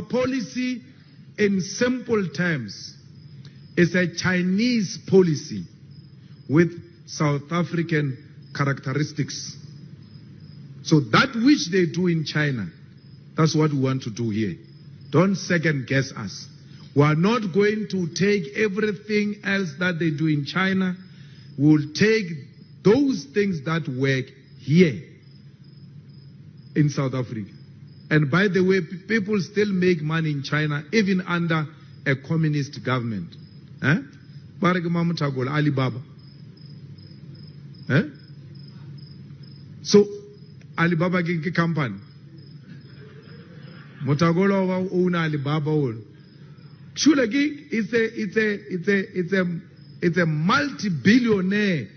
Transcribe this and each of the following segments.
policy, in simple terms, is a Chinese policy with South African characteristics. So that which they do in China, that's what we want to do here. Don't second guess us. We are not going to take everything else that they do in China. We'll take those things that work here in South Africa. And by the way, people still make money in China, even under a communist government. Alibaba. So, Alibaba company. Motagolo own Alibaba. Shulagi it's a multi-billionaire,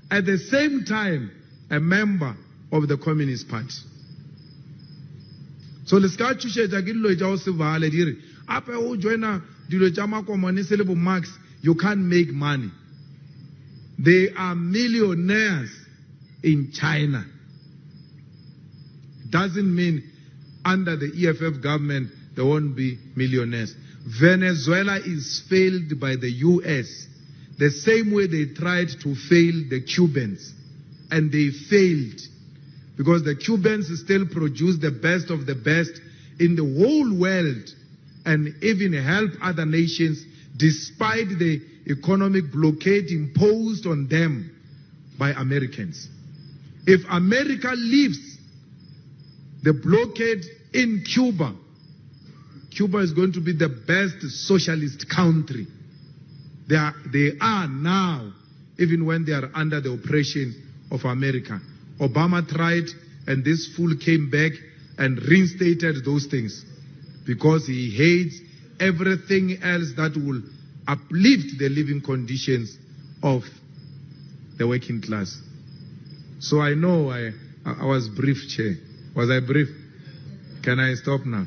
at the same time a member of the Communist Party. So let's go to Marx, you can't make money. They are millionaires in China. Doesn't mean under the EFF government there won't be millionaires. Venezuela is failed by the US the same way they tried to fail the Cubans, and they failed because the Cubans still produce the best of the best in the whole world and even help other nations despite the economic blockade imposed on them by Americans. If America leaves the blockade in Cuba, Cuba is going to be the best socialist country. They are now, even when they are under the oppression of America. Obama tried, and this fool came back and reinstated those things because he hates everything else that will uplift the living conditions of the working class. So I know I was brief, Chair. Was I brief? Can I stop now?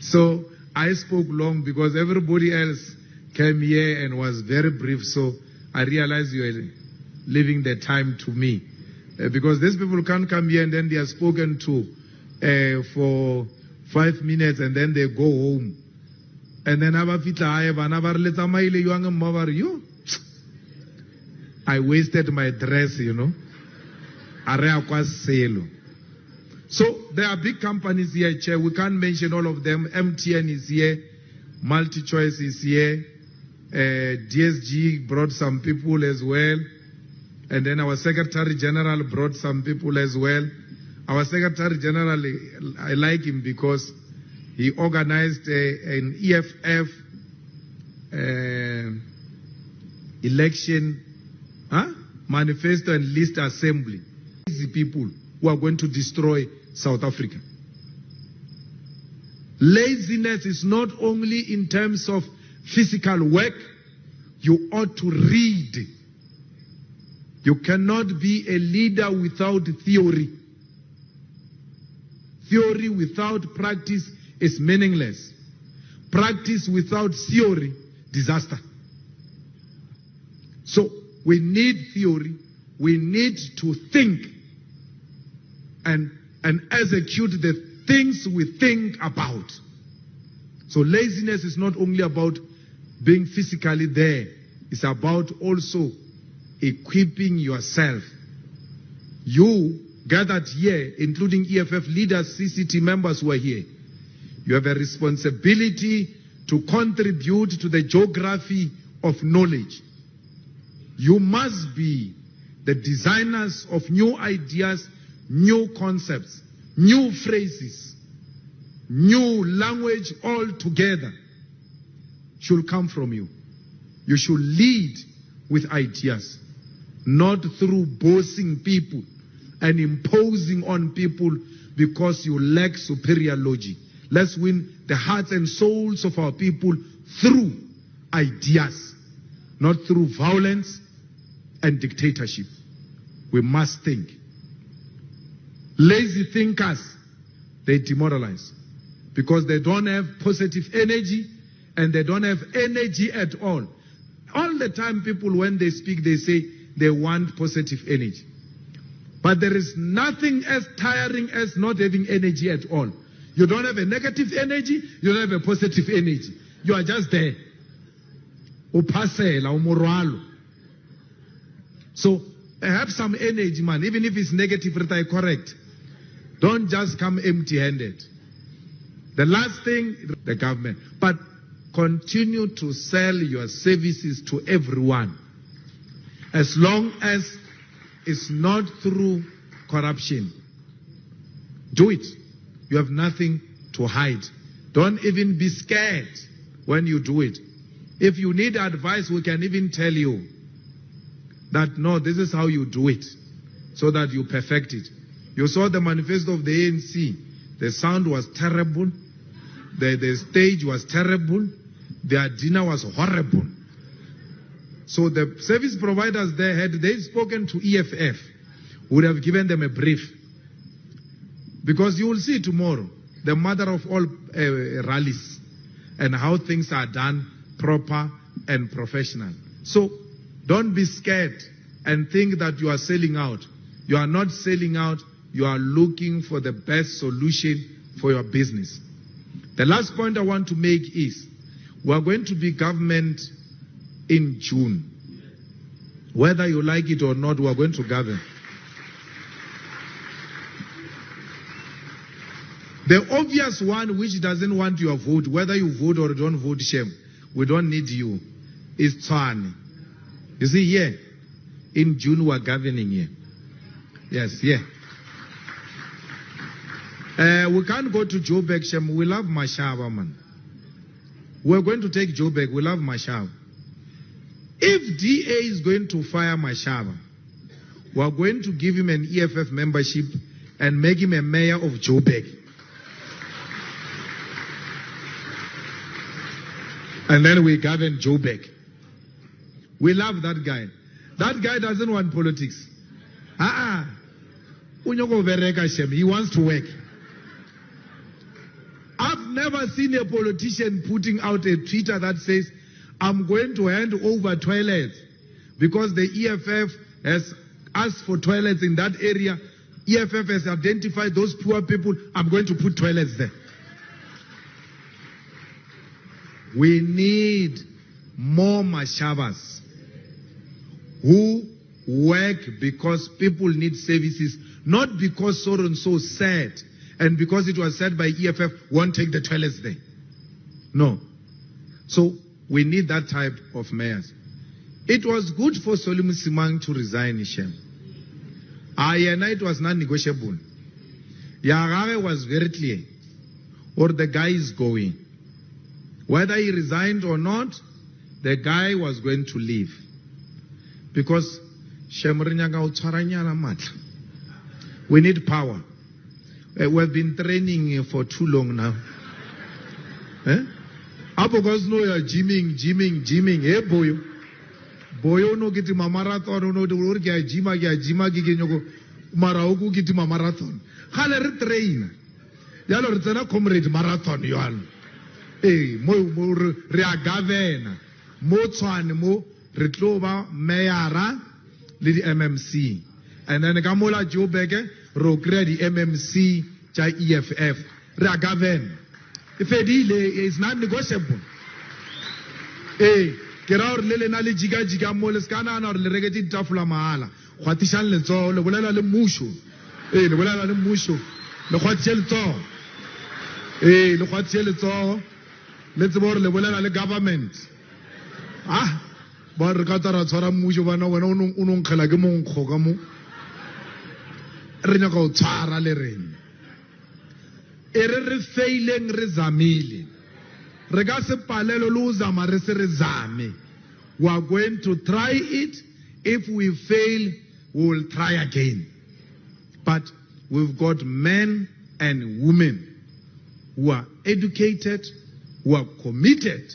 So I spoke long because everybody else came here and was very brief. So I realized you are leaving the time to me. Because these people can't come here and then they are spoken to for 5 minutes and then they go home. And then I wasted my dress, you know. So there are big companies here, Chair. We can't mention all of them. MTN is here. MultiChoice is here. DSG brought some people as well. And then our Secretary General brought some people as well. Our Secretary General, I like him because he organized an EFF election manifesto and list assembly. These people who are going to destroy South Africa. Laziness is not only in terms of physical work. You ought to read. You cannot be a leader without theory. Theory without practice is meaningless. Practice without theory, disaster. So we need theory. We need to think and execute the things we think about. So laziness is not only about being physically there. It's about also equipping yourself. You gathered here, including EFF leaders, CCT members who are here. You have a responsibility to contribute to the geography of knowledge. You must be the designers of new ideas, new concepts, new phrases, new language altogether should come from you. You should lead with ideas, not through bossing people and imposing on people because you lack superior logic. Let's win the hearts and souls of our people through ideas, not through violence and dictatorship. We must think. Lazy thinkers, they demoralize because they don't have positive energy and they don't have energy at all. All the time people, when they speak, they say they want positive energy. But there is nothing as tiring as not having energy at all. You don't have a negative energy, you don't have a positive energy. You are just there. So have some energy, man. Even if it's negative, correct. Don't just come empty-handed. The last thing, the government. But continue to sell your services to everyone. As long as it's not through corruption. Do it. You have nothing to hide. Don't even be scared when you do it. If you need advice, we can even tell you that, no, this is how you do it, so that you perfect it. You saw the manifesto of the ANC. The sound was terrible. The stage was terrible. Their dinner was horrible. So the service providers there, had they spoken to EFF, would have given them a brief. Because you will see tomorrow the mother of all rallies and how things are done proper and professional. So don't be scared and think that you are selling out. You are not selling out. You are looking for the best solution for your business. The last point I want to make is we are going to be government in June. Whether you like it or not, we are going to govern. The obvious one which doesn't want your vote, whether you vote or don't vote, shame, we don't need you, is Tswane. You see here, in June we are governing here. Yes, yeah. We can't go to Joburg, Shem. We love Mashaba, man. We're going to take Joburg. We love Mashaba. If DA is going to fire Mashaba, we're going to give him an EFF membership and make him a mayor of Joburg. And then we govern Joburg. We love that guy. That guy doesn't want politics. He wants to work. I've never seen a politician putting out a Twitter that says, I'm going to hand over toilets because the EFF has asked for toilets in that area. EFF has identified those poor people. I'm going to put toilets there. We need more Mashabas who work because people need services, not because so and so said, and because it was said by EFF, won't take the toilets there. No. So we need that type of mayors. It was good for Solomon Simang to resign, Ishem. It was non-negotiable. Yagare was very clear. Or the guy is going. Whether he resigned or not, the guy was going to leave. Because we need power. We've been training for too long now. Because no, you're gymming. Hey, boy. Boy, no get my marathon, no, the work, jima, Marauku get my marathon. Haller train. Yalor, comrade marathon, you are. Hey, mo reagavena, mo tswane mo retlova mayara le MMC, and then kamola Joburg ro create the MMC cha EFF reagavena. If it is not negotiable. Hey, kera or lele na le jiga mo le skana na or le regeti tafula mahala. Khwatishan le tso le bolela le musho. Hey, le bolela le musho. Le khwatishe le tso. Hey, le khwatishe le tso. Let's more le bolela le government. Ba re ka tsara tshwara mmuso bana wena o nkgela ke monkgo ka mo. Re nya go tshwara le rena. Re faileng re zamile. Re ka se palelo lo zama re se re zame. We are going to try it. If we fail, we will try again. But we've got men and women who are educated, who are committed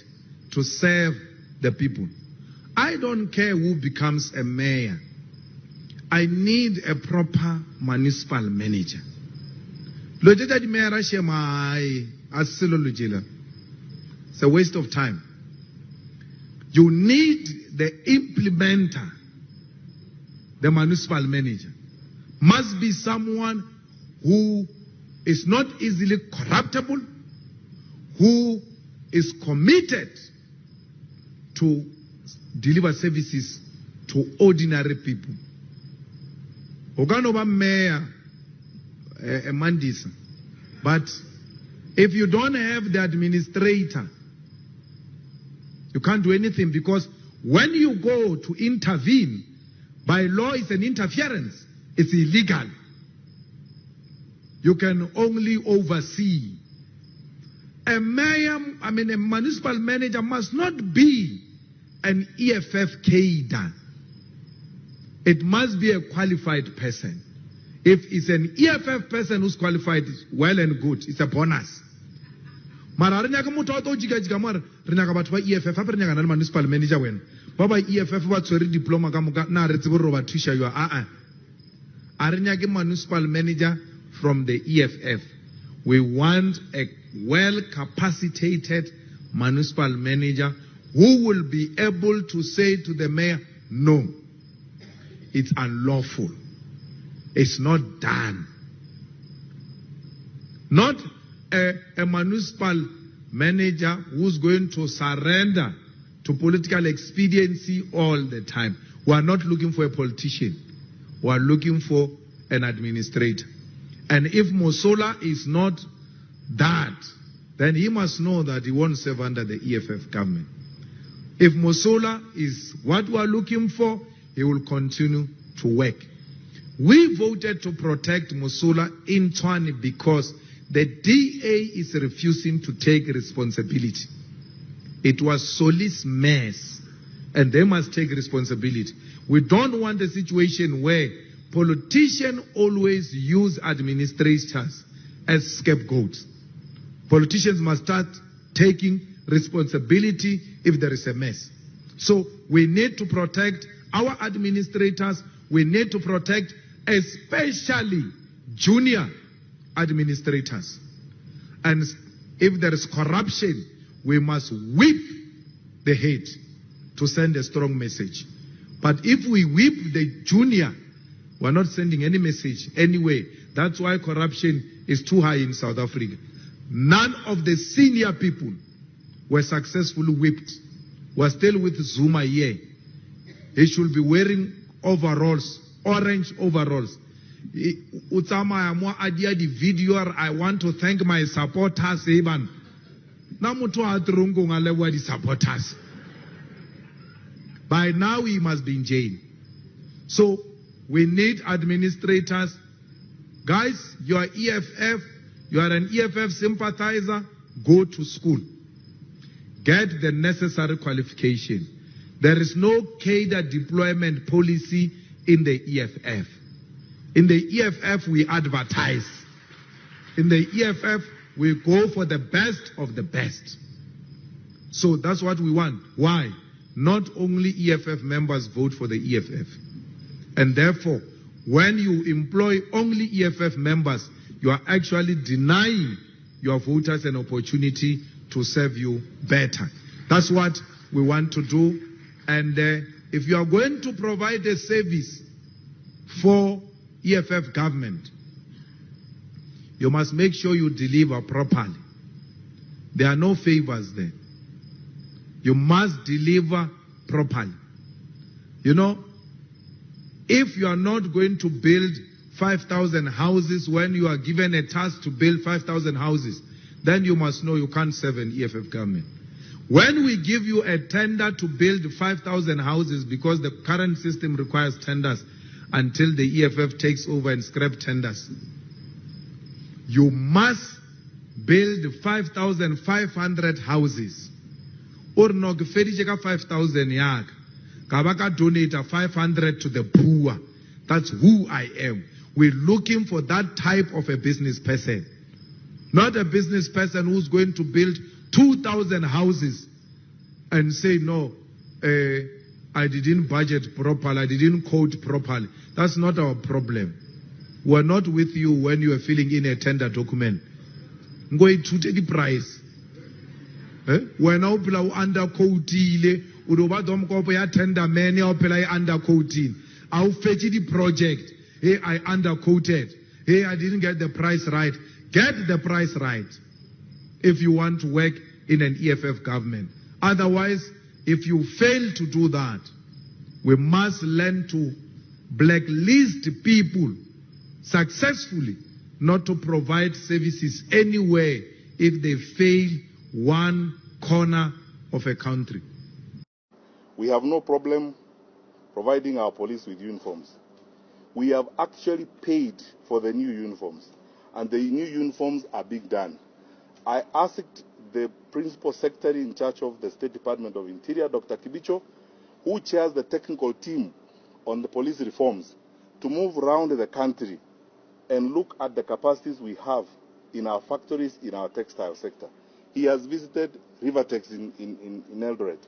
to serve the people. I don't care who becomes a mayor. I need a proper municipal manager. It's a waste of time. You need the implementer, the municipal manager. Must be someone who is not easily corruptible, who is committed to deliver services to ordinary people. Oganoba mayor Mandisa. But if you don't have the administrator, you can't do anything, because when you go to intervene, by law it's an interference. It's illegal. You can only oversee. A mayor, a municipal manager must not be an EFF cadre. It must be a qualified person. If it's an EFF person who's qualified, well and good, it's a bonus. Mara renyaga motho a tlo jiga mara renyaga batho ba EFF fa renyaga na municipal manager wena ba ba EFF ba tswere diploma ka moka na re tsebo ro ba thusha yo a renyage municipal manager from the EFF. We want a well capacitated municipal manager who will be able to say to the mayor, no, it's unlawful. It's not done. Not a municipal manager who's going to surrender to political expediency all the time. We are not looking for a politician. We are looking for an administrator. And if Mosola is not that, then he must know that he won't serve under the EFF government. If Mosola is what we are looking for, he will continue to work. We voted to protect Mosola in Tshwane because the DA is refusing to take responsibility. It was Soli's mess, and they must take responsibility. We don't want a situation where politicians always use administrators as scapegoats. Politicians must start taking responsibility if there is a mess. So we need to protect our administrators. We need to protect especially junior administrators. And if there is corruption, we must whip the head to send a strong message. But if we whip the junior, we're not sending any message anyway. That's why corruption is too high in South Africa. None of the senior people were successfully whipped. We're still with Zuma here. He should be wearing overalls, orange overalls. Utama mo adia di video. I want to thank my supporters. Even na mutu atrungu ngalewa di supporters. By now he must be in jail. So we need administrators. Guys, you are EFF. You are an EFF sympathizer. Go to school. Get the necessary qualification. There is no cadre deployment policy in the EFF. In the EFF, we advertise. In the EFF, we go for the best of the best. So that's what we want. Why? Not only EFF members vote for the EFF. And therefore, when you employ only EFF members, you are actually denying your voters an opportunity to serve you better. That's what we want to do. And if you are going to provide a service for EFF government, you must make sure you deliver properly. There are no favors there. You must deliver properly. You know, if you are not going to build 5,000 houses when you are given a task to build 5,000 houses, then you must know you can't serve an EFF government. When we give you a tender to build 5,000 houses, because the current system requires tenders until the EFF takes over and scrap tenders, you must build 5,500 houses. Or no, 5,000 yak. Kabaka donate 500 to the poor. That's who I am. We're looking for that type of a business person. Not a business person who's going to build 2,000 houses and say, no, I didn't budget properly, I didn't code properly. That's not our problem. We're not with you when you are filling in a tender document. Going to take the price. When I under quote, Udobadom Kopa tender many opera under quoting. I'll fetch the project. Hey, I underquoted. Hey, I didn't get the price right. Get the price right if you want to work in an EFF government. Otherwise, if you fail to do that, we must learn to blacklist people successfully, not to provide services anywhere if they fail one corner of a country. We have no problem providing our police with uniforms. We have actually paid for the new uniforms, and the new uniforms are being done. I asked the Principal Secretary in charge of the State Department of Interior, Dr. Kibicho, who chairs the technical team on the police reforms, to move around the country and look at the capacities we have in our factories, in our textile sector. He has visited Rivertex in Eldoret.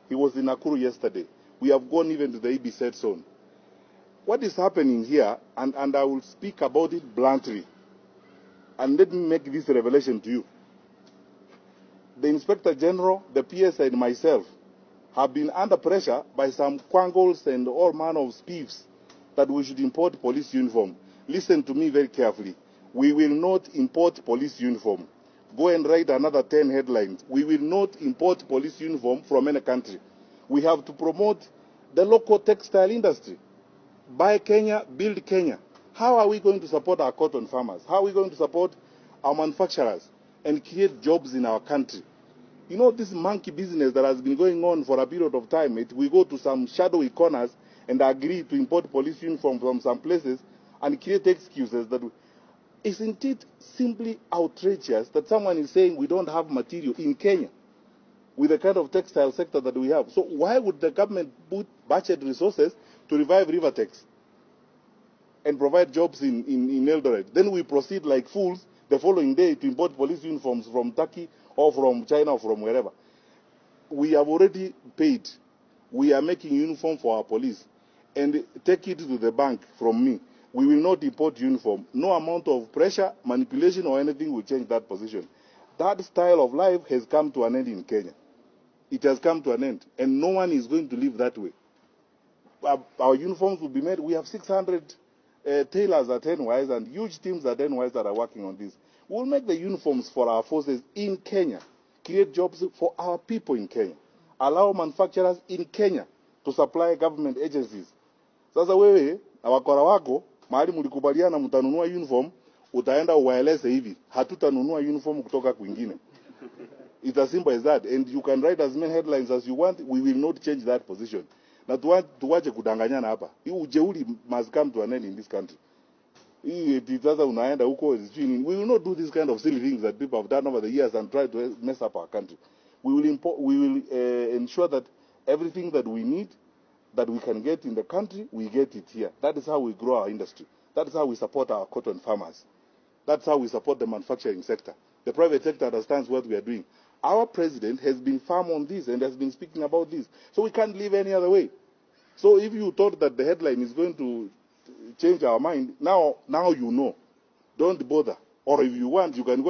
He was in Nakuru yesterday. We have gone even to the EBZ zone. What is happening here, and I will speak about it bluntly, and let me make this revelation to you. The Inspector General, the PSI, and myself have been under pressure by some quangles and all manner of spiffs that we should import police uniform. Listen to me very carefully. We will not import police uniform. Go and write another 10 headlines. We will not import police uniform from any country. We have to promote the local textile industry. Buy Kenya, build Kenya. How are we going to support our cotton farmers? How are we going to support our manufacturers and create jobs in our country? You know, this monkey business that has been going on for a period of time, we go to some shadowy corners and agree to import police uniform from some places and create excuses that isn't it simply outrageous that someone is saying we don't have material in Kenya with the kind of textile sector that we have? So why would the government put budget resources to revive Rivertex and provide jobs in Eldoret? Then we proceed like fools the following day to import police uniforms from Turkey or from China or from wherever. We have already paid. We are making uniform for our police, and take it to the bank from me. We will not import uniform. No amount of pressure, manipulation, or anything will change that position. That style of life has come to an end in Kenya. It has come to an end, and no one is going to live that way. Our uniforms will be made. We have 600 tailors at NYS and huge teams at NYS that are working on this. We'll make the uniforms for our forces in Kenya, create jobs for our people in Kenya, allow manufacturers in Kenya to supply government agencies. Sasa wewe na wakora wako mahali mlikubaliana mtanunua uniform, utaenda uwaeleze hivi, hatutanunua uniform kutoka kwingine. It's as simple as that, and you can write as many headlines as you want. We will not change that position. Na tuwache kudanganyana hapa. Hii ujeuri must come to an end in this country. Sasa unaenda huko, we will not do this kind of silly things that people have done over the years and try to mess up our country. We will ensure that everything that we need, that we can get in the country, we get it here. That is how we grow our industry. That is how we support our cotton farmers. That's how we support the manufacturing sector. The private sector understands what we are doing. Our president has been firm on this and has been speaking about this. So we can't live any other way. So if you thought that the headline is going to change our mind, now you know. Don't bother. Or if you want, you can go